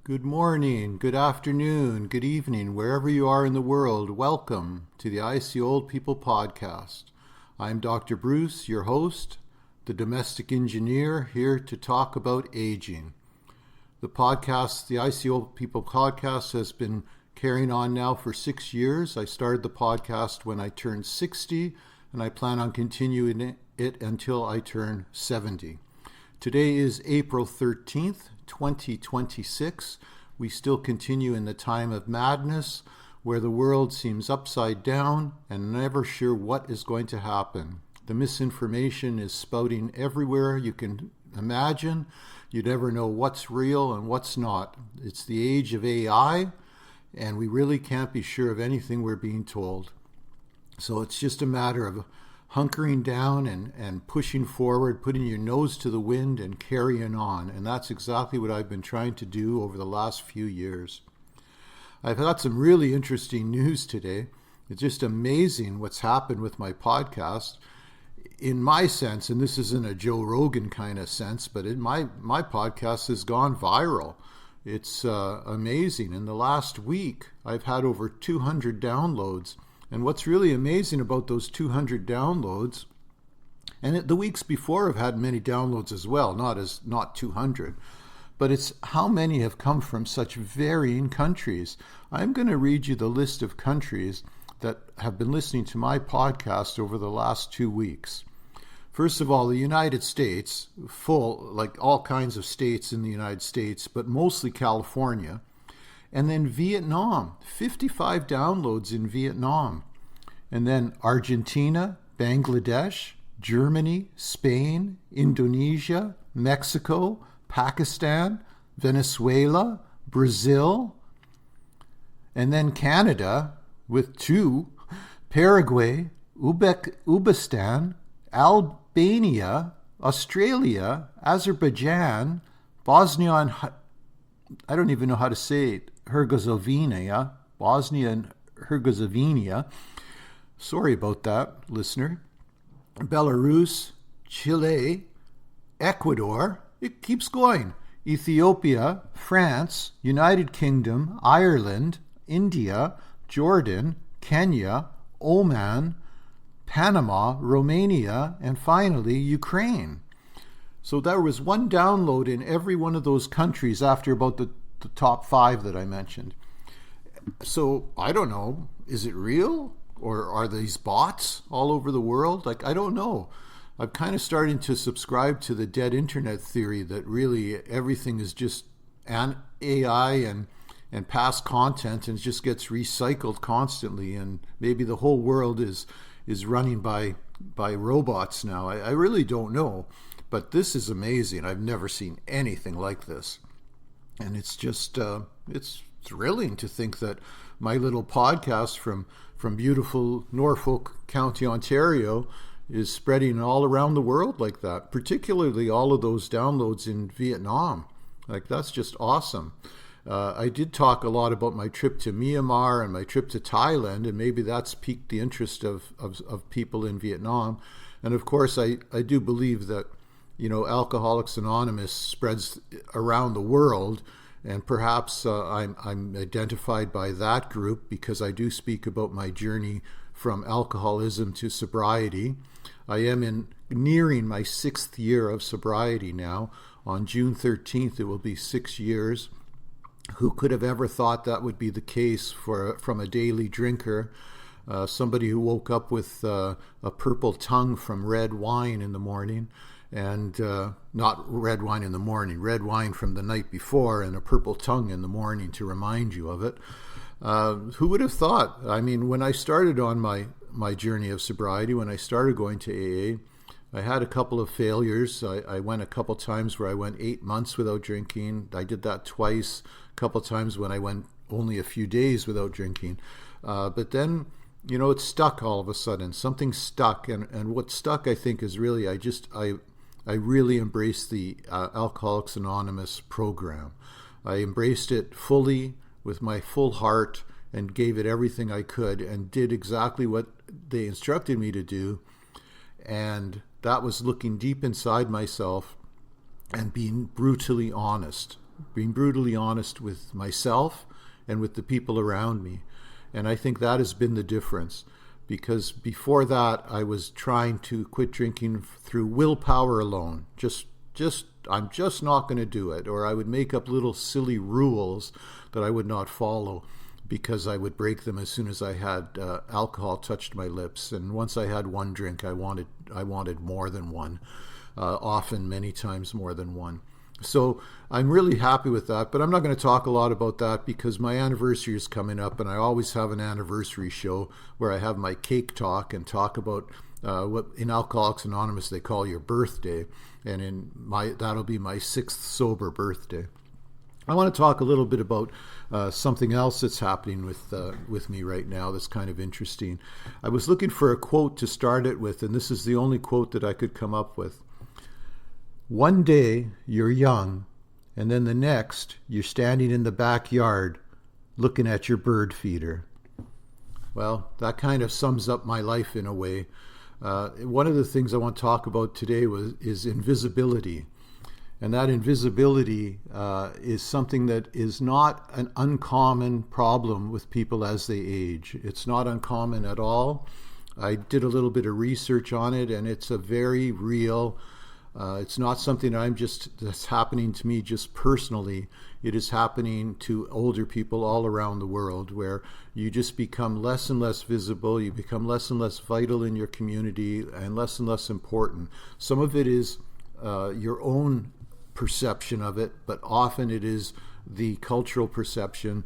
Good morning, good afternoon, good evening, wherever you are in the world. Welcome to the I See Old People podcast. I'm Dr. Bruce, your host, the domestic engineer, here to talk about aging. The I See Old People podcast has been carrying on now for 6 years. I started the podcast when I turned 60, and I plan on continuing it until I turn 70. Today is April 13th, 2026. We still continue in the time of madness where the world seems upside down and never sure what is going to happen. The misinformation is spouting everywhere you can imagine. You never know what's real and what's not. It's the age of AI, and we really can't be sure of anything we're being told. So it's just a matter of hunkering down and pushing forward, putting your nose to the wind and carrying on. And that's exactly what I've been trying to do over the last few years. I've got some really interesting news today. It's just amazing what's happened with my podcast. In my sense, and this isn't a Joe Rogan kind of sense, but my podcast has gone viral. It's amazing. In the last week, I've had over 200 downloads. And what's really amazing about those 200 downloads, and the weeks before have had many downloads as well, not 200, but it's how many have come from such varying countries. I'm going to read you the list of countries that have been listening to my podcast over the last 2 weeks. First of all, the United States, like all kinds of states in the United States, but mostly California. And then Vietnam, 55 downloads in Vietnam. And then Argentina, Bangladesh, Germany, Spain, Indonesia, Mexico, Pakistan, Venezuela, Brazil, and then Canada with 2, Paraguay, Uzbekistan, Albania, Australia, Azerbaijan, Bosnia and I don't even know how to say it, Bosnia and Herzegovina. Sorry about that, listener. Belarus, Chile, Ecuador, it keeps going. Ethiopia, France, United Kingdom, Ireland, India, Jordan, Kenya, Oman, Panama, Romania, and finally Ukraine. So there was one download in every one of those countries after about the top 5 that I mentioned. So I don't know, is it real? Or are these bots all over the world? I don't know. I'm kind of starting to subscribe to the dead internet theory that really everything is just an AI and past content and just gets recycled constantly. And maybe the whole world is running by robots now. I really don't know. But this is amazing. I've never seen anything like this. And it's just, it's thrilling to think that my little podcast from beautiful Norfolk County, Ontario, is spreading all around the world like that, particularly all of those downloads in Vietnam. That's just awesome. I did talk a lot about my trip to Myanmar and my trip to Thailand, and maybe that's piqued the interest of people in Vietnam. And of course, I do believe that Alcoholics Anonymous spreads around the world, and perhaps I'm identified by that group because I do speak about my journey from alcoholism to sobriety. I am nearing my 6th year of sobriety now. On June 13th, it will be 6 years. Who could have ever thought that would be the case from a daily drinker? Somebody who woke up with a purple tongue from red wine in the morning. And not red wine in the morning, red wine from the night before and a purple tongue in the morning to remind you of it. Who would have thought? I mean, when I started on my journey of sobriety, when I started going to AA, I had a couple of failures. I went a couple times where I went 8 months without drinking. I did that twice, a couple times when I went only a few days without drinking. But then, it stuck all of a sudden. Something stuck. And what stuck, I think, is really I really embraced the Alcoholics Anonymous program. I embraced it fully with my full heart and gave it everything I could and did exactly what they instructed me to do. And that was looking deep inside myself and being brutally honest. being brutally honest with myself and with the people around me. And I think that has been the difference, because before that I was trying to quit drinking through willpower alone. I'm just not going to do it. Or I would make up little silly rules that I would not follow because I would break them as soon as I had alcohol touched my lips. And once I had one drink, I wanted more than one, often many times more than one. So I'm really happy with that, but I'm not going to talk a lot about that because my anniversary is coming up, and I always have an anniversary show where I have my cake talk and talk about what in Alcoholics Anonymous they call your birthday, and that'll be my 6th sober birthday. I want to talk a little bit about something else that's happening with me right now that's kind of interesting. I was looking for a quote to start it with, and this is the only quote that I could come up with. One day you're young, and then the next you're standing in the backyard looking at your bird feeder. Well, that kind of sums up my life in a way. One of the things I want to talk about today is invisibility. And that invisibility is something that is not an uncommon problem with people as they age. It's not uncommon at all. I did a little bit of research on it, and it's a very real. It's not something that's happening to me just personally. It is happening to older people all around the world, where you just become less and less visible, you become less and less vital in your community, and less important. Some of it is your own perception of it, but often it is the cultural perception,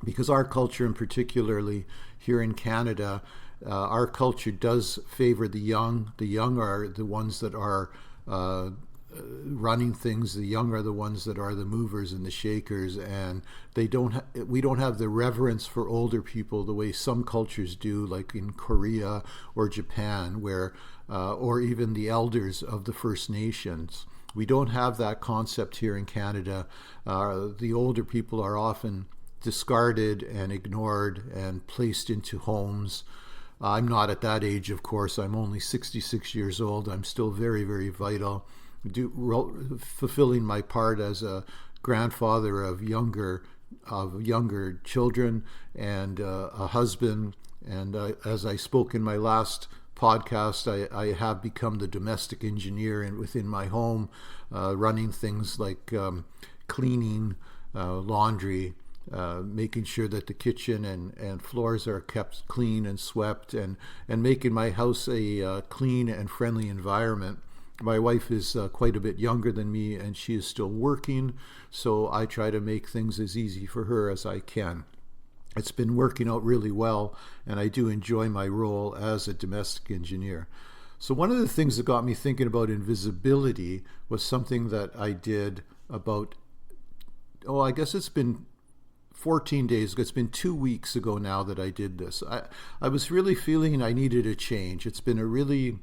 because our culture, and particularly here in Canada, our culture does favor the young. The young are the ones that are running things. The young are the ones that are the movers and the shakers, and we don't have the reverence for older people the way some cultures do, like in Korea or Japan, where or even the elders of the First Nations. We don't have that concept here in Canada. The older people are often discarded and ignored and placed into homes. I'm not at that age, of course. I'm only 66 years old. I'm still very, very vital, fulfilling my part as a grandfather of younger children and a husband. And as I spoke in my last podcast, I have become the domestic engineer within my home, running things like cleaning, laundry, making sure that the kitchen and floors are kept clean and swept, and making my house a clean and friendly environment. My wife is quite a bit younger than me, and she is still working, so I try to make things as easy for her as I can. It's been working out really well, and I do enjoy my role as a domestic engineer. So one of the things that got me thinking about invisibility was something that I did about, I guess it's been 14 days ago. It's been 2 weeks ago now that I did this. I was really feeling I needed a change. It's been a really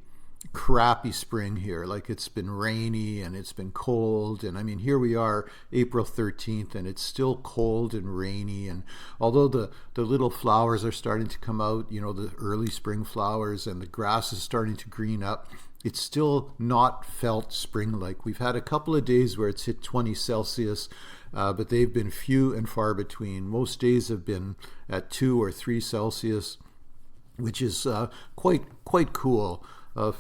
crappy spring here. Like, it's been rainy and it's been cold, and I mean, here we are April 13th and it's still cold and rainy, and although the little flowers are starting to come out, the early spring flowers, and the grass is starting to green up, it's still not felt spring-like. We've had a couple of days where it's hit 20 Celsius, but they've been few and far between. Most days have been at 2 or 3 Celsius, which is quite cool.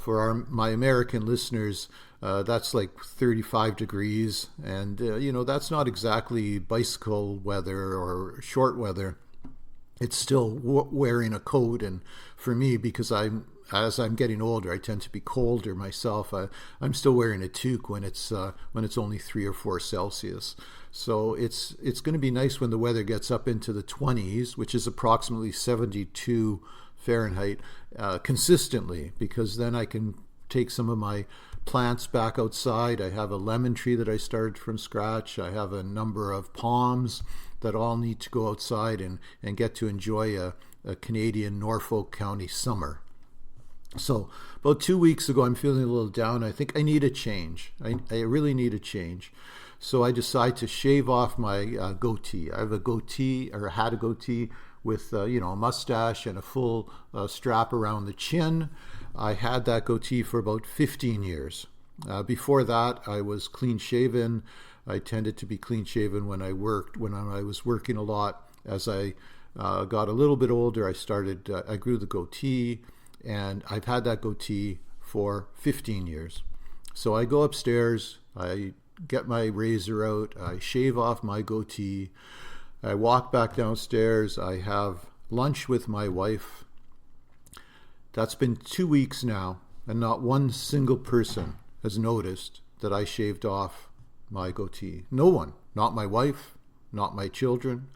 For my American listeners, that's like 35 degrees, and that's not exactly bicycle weather or short weather. It's still wearing a coat, and for me, because as I'm getting older, I tend to be colder myself. I'm still wearing a toque when it's only 3 or 4 Celsius. So it's going to be nice when the weather gets up into the 20s, which is approximately 72 Fahrenheit, consistently, because then I can take some of my plants back outside. I have a lemon tree that I started from scratch. I have a number of palms that all need to go outside and get to enjoy a Canadian Norfolk County summer. So about 2 weeks ago, I'm feeling a little down. I think I need a change. I really need a change. So I decide to shave off my goatee. I have a goatee, or had a goatee, with a mustache and a full strap around the chin. I had that goatee for about 15 years. Before that, I was clean shaven, I tended to be clean shaven when I was working a lot. As I got a little bit older, I grew the goatee, and I've had that goatee for 15 years. So I go upstairs, I get my razor out, I shave off my goatee, I walk back downstairs, I have lunch with my wife. That's been 2 weeks now, and not one single person has noticed that I shaved off my goatee. No one. Not my wife, not my children,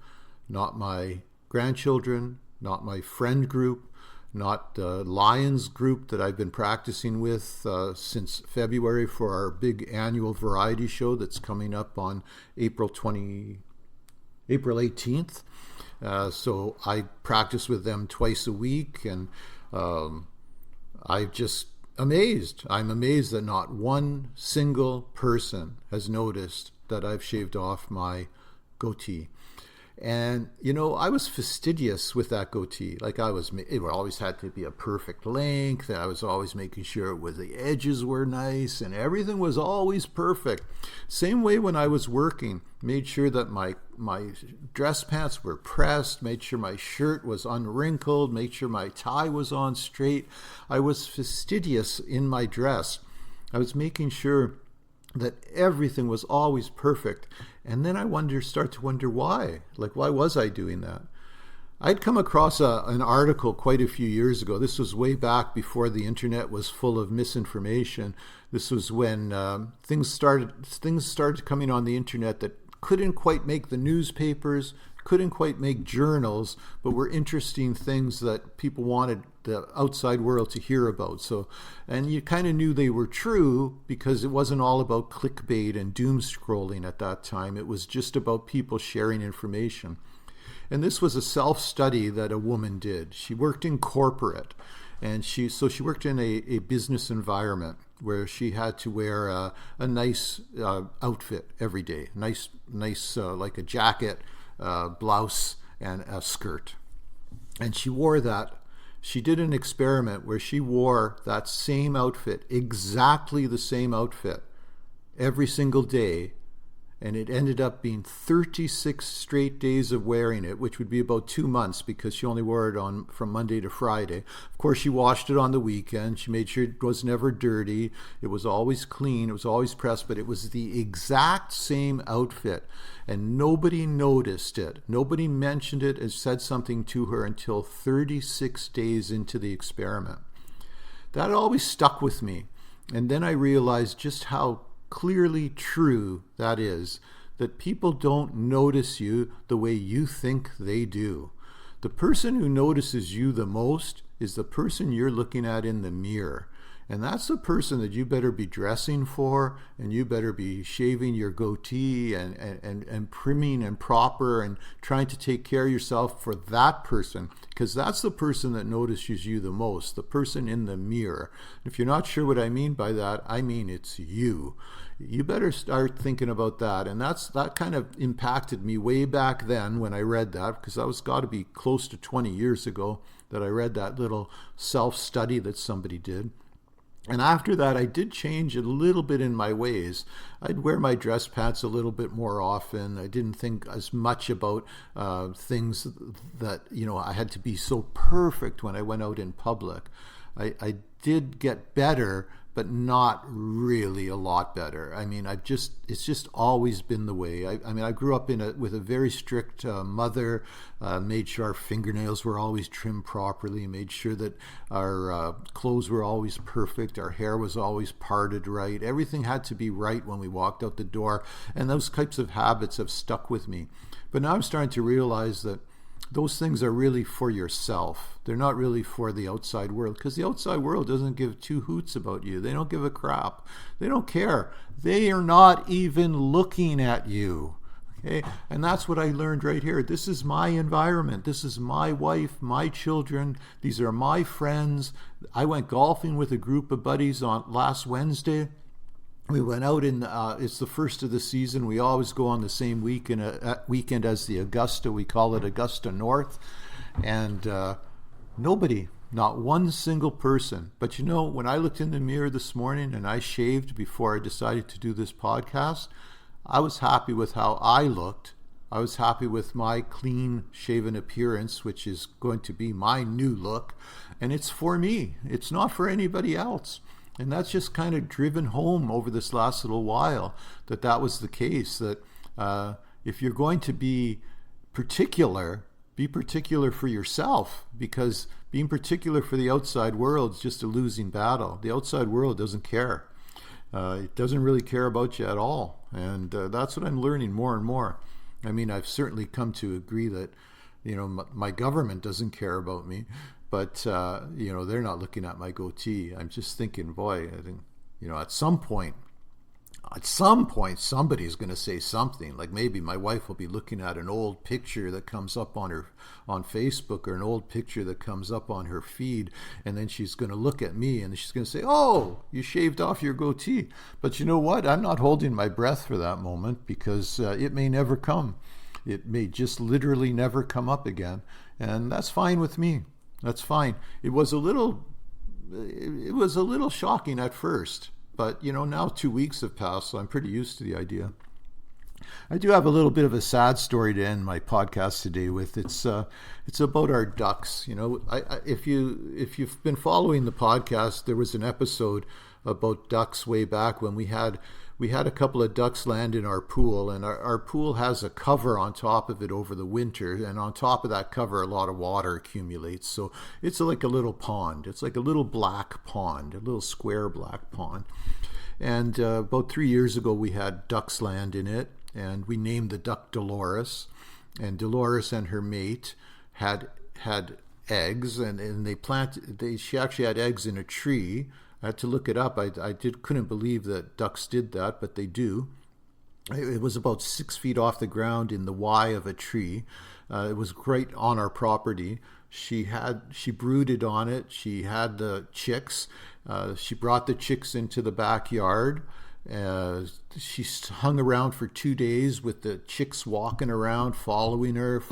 not my grandchildren, not my friend group, not the Lions group that I've been practicing with since February for our big annual variety show that's coming up on April 18th. So I practice with them twice a week, and I'm amazed that not one single person has noticed that I've shaved off my goatee. And, I was fastidious with that goatee. Like it always had to be a perfect length. And I was always making sure the edges were nice and everything was always perfect. Same way when I was working, made sure that my dress pants were pressed, made sure my shirt was unwrinkled, made sure my tie was on straight. I was fastidious in my dress. I was making sure that everything was always perfect. And then I start to wonder why. Like, why was I doing that? I'd come across an article quite a few years ago. This was way back before the internet was full of misinformation. This was when things started coming on the internet that couldn't quite make the newspapers, couldn't quite make journals, but were interesting things that people wanted the outside world to hear about. So, and you kind of knew they were true because it wasn't all about clickbait and doom scrolling at that time. It was just about people sharing information. And this was a self-study that a woman did. She worked in corporate, and she worked in a business environment where she had to wear a nice outfit every day, nice like a jacket, blouse, and a skirt. And she wore that. She did an experiment where she wore that same outfit, exactly the same outfit, every single day. And it ended up being 36 straight days of wearing it, which would be about 2 months because she only wore it from Monday to Friday. Of course, she washed it on the weekend. She made sure it was never dirty. It was always clean. It was always pressed, but it was the exact same outfit. And nobody noticed it. Nobody mentioned it and said something to her until 36 days into the experiment. That always stuck with me. And then I realized just how clearly true that is, that people don't notice you the way you think they do. The person who notices you the most is the person you're looking at in the mirror. And that's the person that you better be dressing for, and you better be shaving your goatee and primming and proper and trying to take care of yourself for that person, because that's the person that notices you the most, the person in the mirror. If you're not sure what I mean by that, I mean it's you. You better start thinking about that. And that kind of impacted me way back then when I read that, because that was got to be close to 20 years ago that I read that little self-study that somebody did. And after that, I did change a little bit in my ways. I'd wear my dress pants a little bit more often. I didn't think as much about things that, I had to be so perfect when I went out in public. I did get better, but not really a lot better. I mean, it's just always been the way. I grew up with a very strict mother, made sure our fingernails were always trimmed properly, made sure that our clothes were always perfect, our hair was always parted right. Everything had to be right when we walked out the door, and those types of habits have stuck with me. But now I'm starting to realize that those things are really for yourself. They're not really for the outside world, because the outside world doesn't give two hoots about you. They don't give a crap. They don't care. They are not even looking at you. Okay? And that's what I learned right here. This is my environment. This is my wife, my children. These are my friends. I went golfing with a group of buddies on last Wednesday. We went out it's the first of the season. We always go on the same weekend as the Augusta. We call it Augusta North. And nobody, not one single person. But when I looked in the mirror this morning and I shaved before I decided to do this podcast, I was happy with how I looked. I was happy with my clean shaven appearance, which is going to be my new look. And it's for me. It's not for anybody else. And that's just kind of driven home over this last little while that was the case. That if you're going to be particular for yourself, because being particular for the outside world is just a losing battle. The outside world doesn't care. It doesn't really care about you at all. And that's what I'm learning more and more. I mean, I've certainly come to agree that, my government doesn't care about me, but, they're not looking at my goatee. I'm just thinking, boy, I think, at some point, somebody's going to say something. Like maybe my wife will be looking at an old picture that comes up on Facebook, or an old picture that comes up on her feed, and then she's going to look at me and she's going to say, "Oh, you shaved off your goatee." But you know what? I'm not holding my breath for that moment, because it may never come. It may just literally never come up again, and that's fine with me. That's fine. It was a little shocking at first. But, now 2 weeks have passed, so I'm pretty used to the idea. I do have a little bit of a sad story to end my podcast today with. It's about our ducks. If you've been following the podcast, there was an episode about ducks way back when we had a couple of ducks land in our pool, and our pool has a cover on top of it over the winter, and on top of that cover a lot of water accumulates. So it's like a little pond. It's like a little black pond, a little square black pond. And about 3 years ago we had ducks land in it, and we named the duck Delores. And Delores and her mate had eggs, and she actually had eggs in a tree. I had to look it up. I couldn't believe that ducks did that, but they do. It was about 6 feet off the ground in the Y of a tree. It was right on our property. She brooded on it. She had the chicks. She brought the chicks into the backyard. She hung around for 2 days with the chicks walking around, following her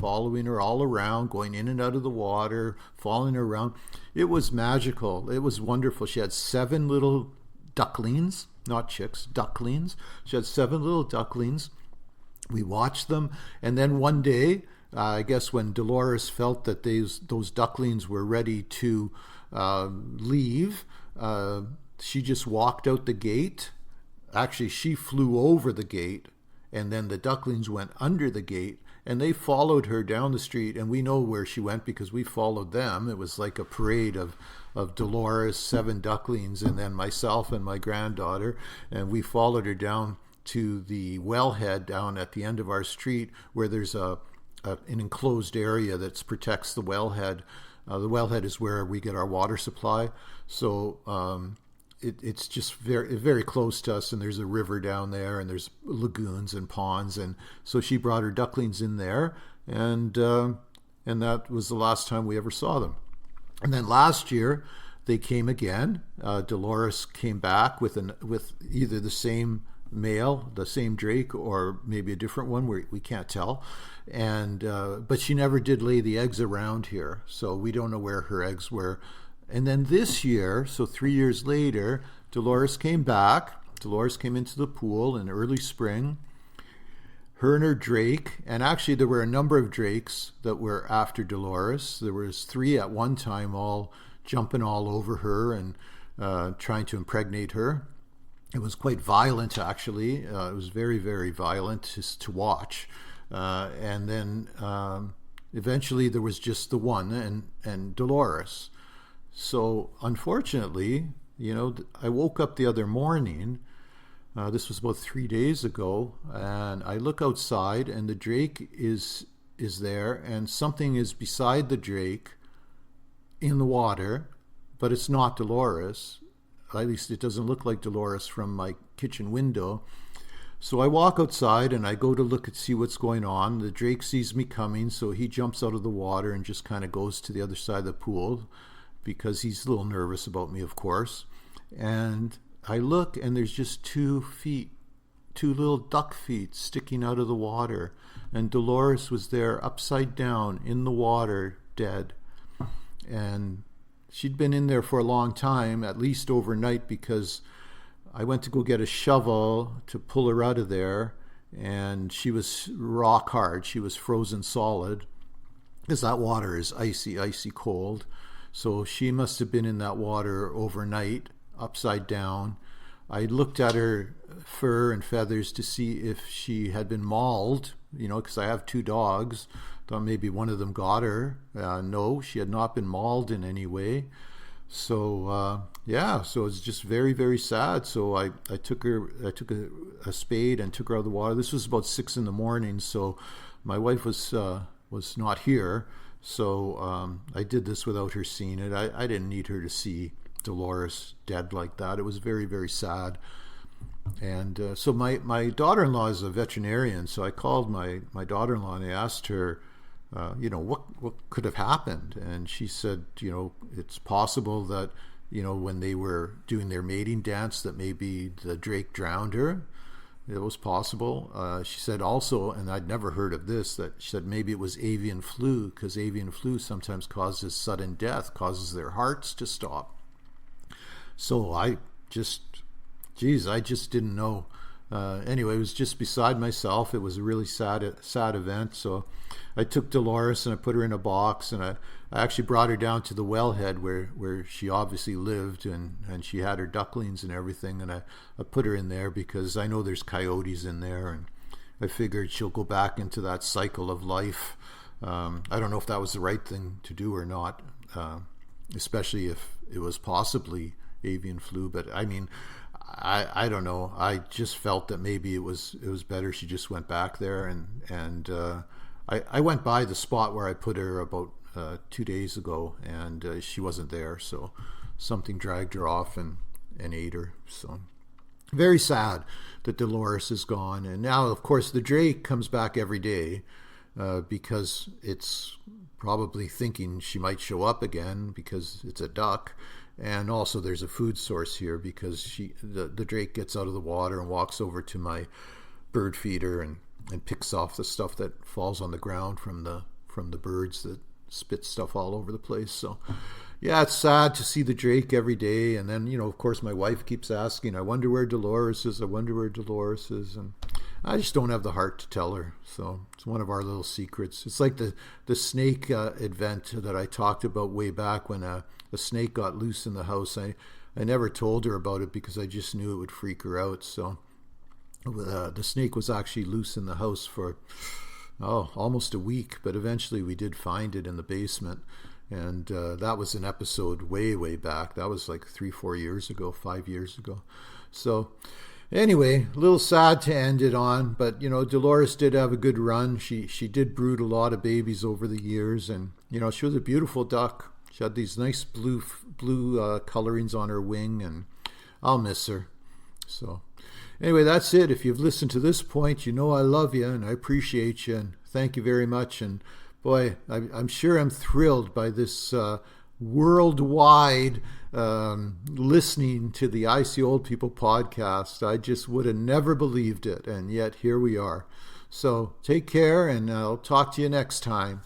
all around, going in and out of the water, following her around. It was magical. It was wonderful. She had 7 little ducklings, not chicks, ducklings. She had 7 little ducklings. We watched them. And then one day, I guess when Delores felt that those ducklings were ready to leave, she just walked out the gate. Actually, she flew over the gate, and then the ducklings went under the gate, and they followed her down the street, and we know where she went because we followed them. It was like a parade of Delores, 7 ducklings, and then myself and my granddaughter, and we followed her down to the wellhead down at the end of our street, where there's an enclosed area that protects the wellhead. The wellhead is where we get our water supply, so it's just very, very close to us, and there's a river down there, and there's lagoons and ponds, and so she brought her ducklings in there, and that was the last time we ever saw them. And then last year they came again. Delores came back with either the same male, the same drake, or maybe a different one. We can't tell, and but she never did lay the eggs around here, so we don't know where her eggs were. And then this year, so 3 years later, Delores came back. Delores came into the pool in early spring. Her and her drake, and actually there were a number of drakes that were after Delores. There was 3 at one time, all jumping all over her and trying to impregnate her. It was quite violent, actually. It was very, very violent to watch. And then eventually there was just the one, and Delores. So unfortunately, I woke up the other morning, this was about 3 days ago, and I look outside and the drake is there, and something is beside the drake in the water, but it's not Delores. At least it doesn't look like Delores from my kitchen window. So I walk outside and I go to look and see what's going on. The drake sees me coming, so he jumps out of the water and just kind of goes to the other side of the pool, because he's a little nervous about me, of course. And I look, and there's just 2 feet, 2 little duck feet sticking out of the water. And Delores was there upside down in the water, dead. And she'd been in there for a long time, at least overnight, because I went to go get a shovel to pull her out of there. and she was rock hard. She was frozen solid because that water is icy, icy cold. So she must have been in that water overnight, upside down. I looked at her fur and feathers to see if she had been mauled, because I have 2 dogs. Thought maybe one of them got her. No, she had not been mauled in any way. So so it's just very, very sad. So I took a spade and took her out of the water. This was about 6 a.m. So my wife was not here. So I did this without her seeing it. I didn't need her to see Dolores dead like that. It was very, very sad. And so my daughter-in-law is a veterinarian. So I called my daughter-in-law and I asked her, what could have happened? And she said, it's possible that, when they were doing their mating dance, that maybe the drake drowned her. It was possible. She said also, and I'd never heard of this, that she said maybe it was avian flu, because avian flu sometimes causes sudden death, causes their hearts to stop. So I just didn't know. Anyway, it was just beside myself. It was a really sad event. So I took Dolores and I put her in a box, and I actually brought her down to the wellhead where she obviously lived, and she had her ducklings and everything. And I put her in there because I know there's coyotes in there, and I figured she'll go back into that cycle of life. I don't know if that was the right thing to do or not, especially if it was possibly avian flu. But I mean, I don't know. I just felt that maybe it was better she just went back there, and I went by the spot where I put her about 2 days ago, and she wasn't there, so something dragged her off and ate her. So very sad that Dolores is gone. And now, of course, the drake comes back every day because it's probably thinking she might show up again because it's a duck. And also there's a food source here because the drake gets out of the water and walks over to my bird feeder and picks off the stuff that falls on the ground from the birds that spit stuff all over the place. So yeah, it's sad to see the drake every day. And then, of course, my wife keeps asking, I wonder where Dolores is. And I just don't have the heart to tell her. So it's one of our little secrets. It's like the snake event that I talked about way back when a snake got loose in the house. I never told her about it because I just knew it would freak her out. So the snake was actually loose in the house for almost a week, but eventually we did find it in the basement. And that was an episode way, way back. That was like 3-4 years ago, 5 years ago. So anyway, a little sad to end it on, but Dolores did have a good run. She did brood a lot of babies over the years, and she was a beautiful duck. She had these nice blue colorings on her wing, and I'll miss her. So anyway, that's it. If you've listened to this point, I love you and I appreciate you, and thank you very much. And boy, I'm sure I'm thrilled by this worldwide listening to the I See Old People podcast. I just would have never believed it, and yet here we are. So take care, and I'll talk to you next time.